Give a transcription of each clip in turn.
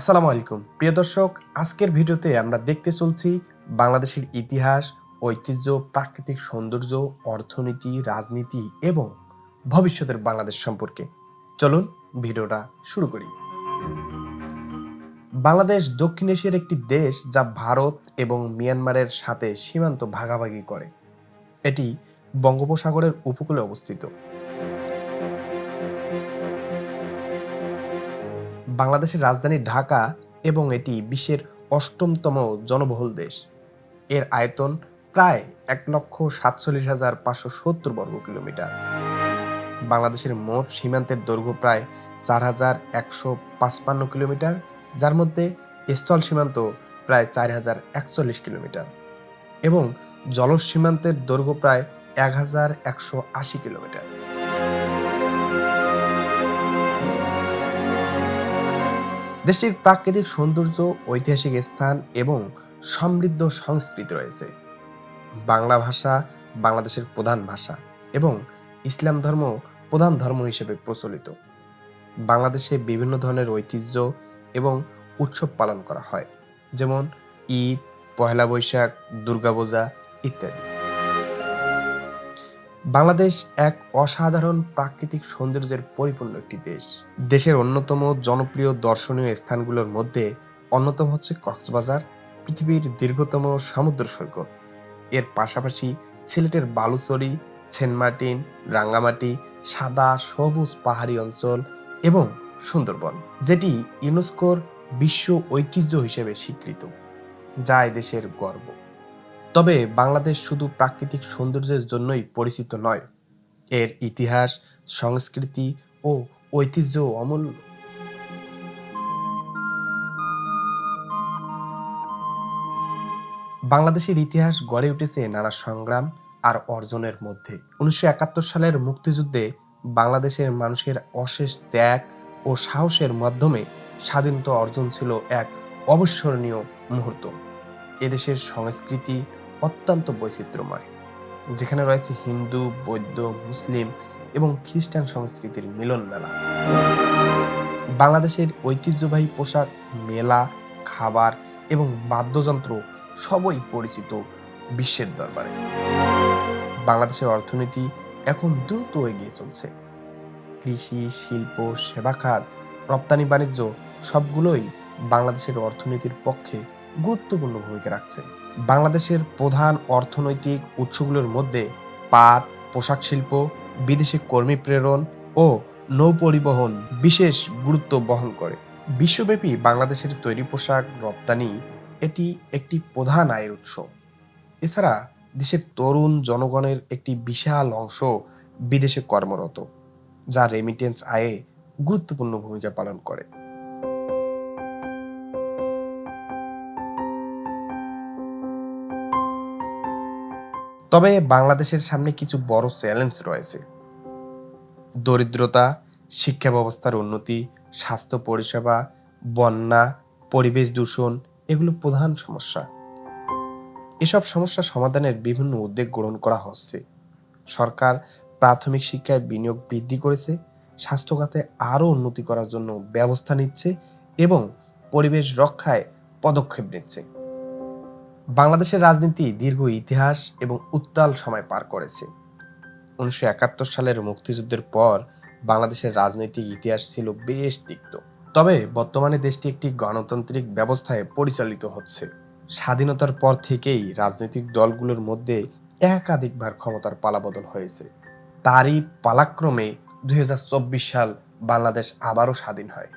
আসসালামু আলাইকুম প্রিয় দর্শক, আজকের ভিডিওতে আমরা দেখতে চলছি বাংলাদেশের ইতিহাস, ঐতিহ্য, প্রাকৃতিক সৌন্দর্য, অর্থনীতি, রাজনীতি এবং ভবিষ্যতের বাংলাদেশ সম্পর্কে। চলুন ভিডিওটা শুরু করি। বাংলাদেশ দক্ষিণ এশিয়ার একটি দেশ যা ভারত এবং মিয়ানমারের সাথে সীমান্ত ভাগাভাগি করে। এটি বঙ্গোপসাগরের উপকূলে অবস্থিত। বাংলাদেশের রাজধানী ঢাকা এবং এটি বিশ্বের ৮ম জনবহুল দেশ। এর আয়তন প্রায় ১,৪৭,৫৭০ বর্গ কিলোমিটার। বাংলাদেশের মোট সীমান্তের দৈর্ঘ্য প্রায় ৪,১৫৫ কিলোমিটার, যার মধ্যে স্থল সীমান্ত প্রায় ৪,০৪১ কিলোমিটার এবং জলজ সীমান্তের দৈর্ঘ্য প্রায় ১,১৮০ কিলোমিটার। দেশটির প্রাকৃতিক সৌন্দর্য, ঐতিহাসিক স্থান এবং সমৃদ্ধ সংস্কৃতি রয়েছে। বাংলা ভাষা বাংলাদেশের প্রধান ভাষা এবং ইসলাম ধর্ম প্রধান ধর্ম হিসেবে প্রচলিত। বাংলাদেশে বিভিন্ন ধরনের ঐতিহ্য এবং উৎসব পালন করা হয়, যেমন ঈদ, পহেলা বৈশাখ, দুর্গাপূজা ইত্যাদি। বাংলাদেশ এক অসাধারণ প্রাকৃতিক সৌন্দর্যের পরিপূর্ণ একটি দেশ। দেশের অন্যতম জনপ্রিয় দর্শনীয় স্থানগুলোর মধ্যে অন্যতম হচ্ছে কক্সবাজার, পৃথিবীর দীর্ঘতম সমুদ্র সৈকত। এর পাশাপাশি সিলেটের বালুচরী, সেন্টমার্টিন, রাঙ্গামাটি, সাদা সবুজ পাহাড়ি অঞ্চল এবং সুন্দরবন, যেটি ইউনেস্কোর বিশ্ব ঐতিহ্য হিসেবে স্বীকৃত, যা দেশের গর্ব। তবে বাংলাদেশ শুধু প্রাকৃতিক সৌন্দর্যের জন্যই পরিচিত নয়, এর ইতিহাস, সংস্কৃতি ও ঐতিহ্য অমূল্য। বাংলাদেশের ইতিহাস গড়ে উঠেছে নানা সংগ্রাম আর অর্জনের মধ্যে। ১৯৭১ সালের মুক্তিযুদ্ধে বাংলাদেশের মানুষের অশেষ ত্যাগ ও সাহসের মাধ্যমে স্বাধীনতা অর্জন ছিল এক অবিস্মরণীয় মুহূর্ত। এদেশের সংস্কৃতি অত্যন্ত বৈচিত্র্যময়, যেখানে রয়েছে হিন্দু, বৌদ্ধ, মুসলিম এবং খ্রিস্টান সংস্কৃতির মিলন মেলা। বাংলাদেশের ঐতিহ্যবাহী পোশাক, মেলা, খাবার এবং বাদ্যযন্ত্র সবই পরিচিত বিশ্বের দরবারে। বাংলাদেশের অর্থনীতি এখন দ্রুত এগিয়ে চলছে। কৃষি, শিল্প, সেবা খাত, রপ্তানি বাণিজ্য সবগুলোই বাংলাদেশের অর্থনীতির পক্ষে গুরুত্বপূর্ণ ভূমিকা রাখছে। বাংলাদেশের প্রধান অর্থনৈতিক উৎসগুলোর মধ্যে পাট, পোশাক শিল্প, বিদেশি কর্মী প্রেরণ ও নৌ পরিবহন বিশেষ গুরুত্ব বহন করে। বিশ্বব্যাপী বাংলাদেশের তৈরি পোশাক রপ্তানি এটি একটি প্রধান আয়ের উৎস। এছাড়া দেশের তরুণ জনগণের একটি বিশাল অংশ বিদেশে কর্মরত, যা রেমিটেন্স আয়ে গুরুত্বপূর্ণ ভূমিকা পালন করে। তবে বাংলাদেশের সামনে কিছু বড় চ্যালেঞ্জ রয়েছে। দরিদ্রতা, শিক্ষা ব্যবস্থার উন্নতি, স্বাস্থ্য পরিষেবা, বন্যা, পরিবেশ দূষণ এগুলো প্রধান সমস্যা। এসব সমস্যা সমাধানের বিভিন্ন উদ্যোগ গ্রহণ করা হচ্ছে। সরকার প্রাথমিক শিক্ষায় বিনিয়োগ বৃদ্ধি করেছে, স্বাস্থ্য খাতে আরও উন্নতি করার জন্য ব্যবস্থা নিচ্ছে এবং পরিবেশ রক্ষায় পদক্ষেপ নিচ্ছে। বাংলাদেশের রাজনীতি দীর্ঘ ইতিহাস এবং উত্তাল সময় পার করেছে। ১৯৭১ সালের মুক্তিযুদ্ধের পর বাংলাদেশের রাজনৈতিক ইতিহাস ছিল বেশ তিক্ত। তবে বর্তমানে দেশটি একটি গণতান্ত্রিক ব্যবস্থায় পরিচালিত হচ্ছে। স্বাধীনতার পর থেকেই রাজনৈতিক দলগুলোর মধ্যে একাধিকবার ক্ষমতার পালাবদল হয়েছে। তারই পালাক্রমে ২০২৪ সাল বাংলাদেশ আবারও স্বাধীন হয়।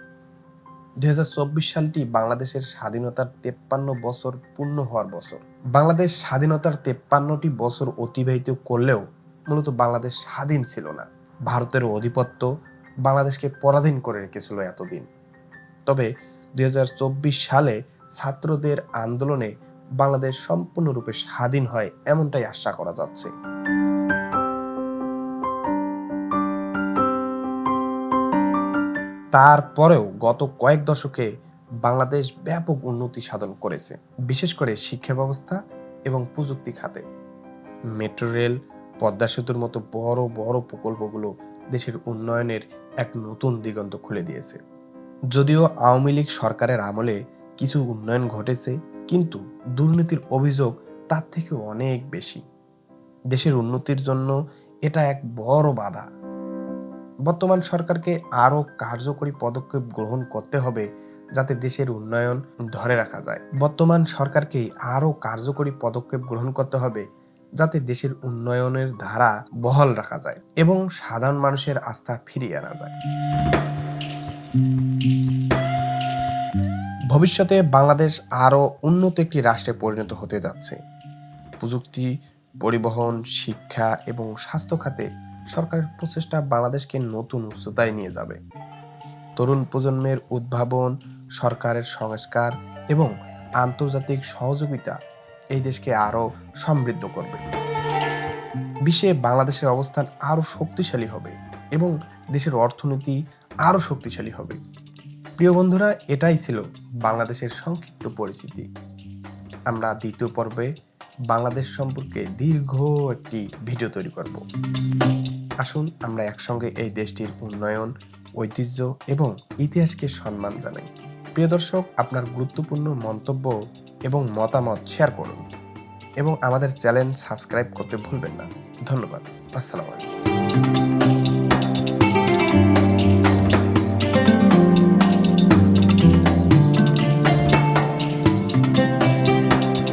২০২৪ সালটি বাংলাদেশের স্বাধীনতার ৫৩ বছর পূর্ণ হওয়ার বছর। বাংলাদেশ স্বাধীনতার ৫৩টি বছর অতিবাহিত করলেও মূলত বাংলাদেশ স্বাধীন ছিল না। ভারতের আধিপত্য বাংলাদেশকে পরাধীন করে রেখেছিল এতদিন। তবে ২০২৪ সালে ছাত্রদের আন্দোলনে বাংলাদেশ সম্পূর্ণরূপে স্বাধীন হয় এমনটাই আশা করা যাচ্ছে। তারপরেও গত কয়েক দশকে বাংলাদেশ ব্যাপক উন্নতি সাধন করেছে, বিশেষ করে শিক্ষা ব্যবস্থা এবং প্রযুক্তি খাতে। মেট্রো রেল, পদ্মা সেতুর মতো বড় বড় প্রকল্পগুলো দেশের উন্নয়নের এক নতুন দিগন্ত খুলে দিয়েছে। যদিও আওয়ামী লীগ সরকারের আমলে কিছু উন্নয়ন ঘটেছে, কিন্তু দুর্নীতির অভিযোগ তার থেকে অনেক বেশি। দেশের উন্নতির জন্য এটা এক বড় বাধা। বর্তমান সরকারকে আরও কার্যকরী পদক্ষেপ গ্রহণ করতে হবে যাতে দেশের উন্নয়ন ধরে রাখা যায়। বর্তমান সরকারকে আরও কার্যকরী পদক্ষেপ গ্রহণ করতে হবে যাতে দেশের উন্নয়নের ধারা বহাল রাখা যায় এবং সাধারণ মানুষের আস্থা ফিরিয়ে আনা যায়। ভবিষ্যতে বাংলাদেশ আরও উন্নত একটি রাষ্ট্রে পরিণত হতে যাচ্ছে। প্রযুক্তি, পরিবহন, শিক্ষা এবং স্বাস্থ্য খাতে সরকারের প্রচেষ্টা বাংলাদেশকে নতুন উচ্চতায় নিয়ে যাবে। তরুণ প্রজন্মের উদ্ভাবন, সরকারের সংস্কার এবং আন্তর্জাতিক সহযোগিতা এই দেশকে আরও সমৃদ্ধ করবে। বিশ্বে বাংলাদেশের অবস্থান আরও শক্তিশালী হবে এবং দেশের অর্থনীতি আরও শক্তিশালী হবে। প্রিয় বন্ধুরা, এটাই ছিল বাংলাদেশের সংক্ষিপ্ত পরিচিতি। আমরা দ্বিতীয় পর্বে বাংলাদেশ সম্পর্কে দীর্ঘ একটি ভিডিও তৈরি করব। আসুন আমরা একসঙ্গে এই দেশটির উন্নয়ন, ঐতিহ্য এবং ইতিহাসকে সম্মান জানাই। প্রিয় দর্শক, আপনার গুরুত্বপূর্ণ মন্তব্য এবং মতামত শেয়ার করুন এবং আমাদের চ্যানেল সাবস্ক্রাইব করতে ভুলবেন না। ধন্যবাদ। আসসালামু আলাইকুম।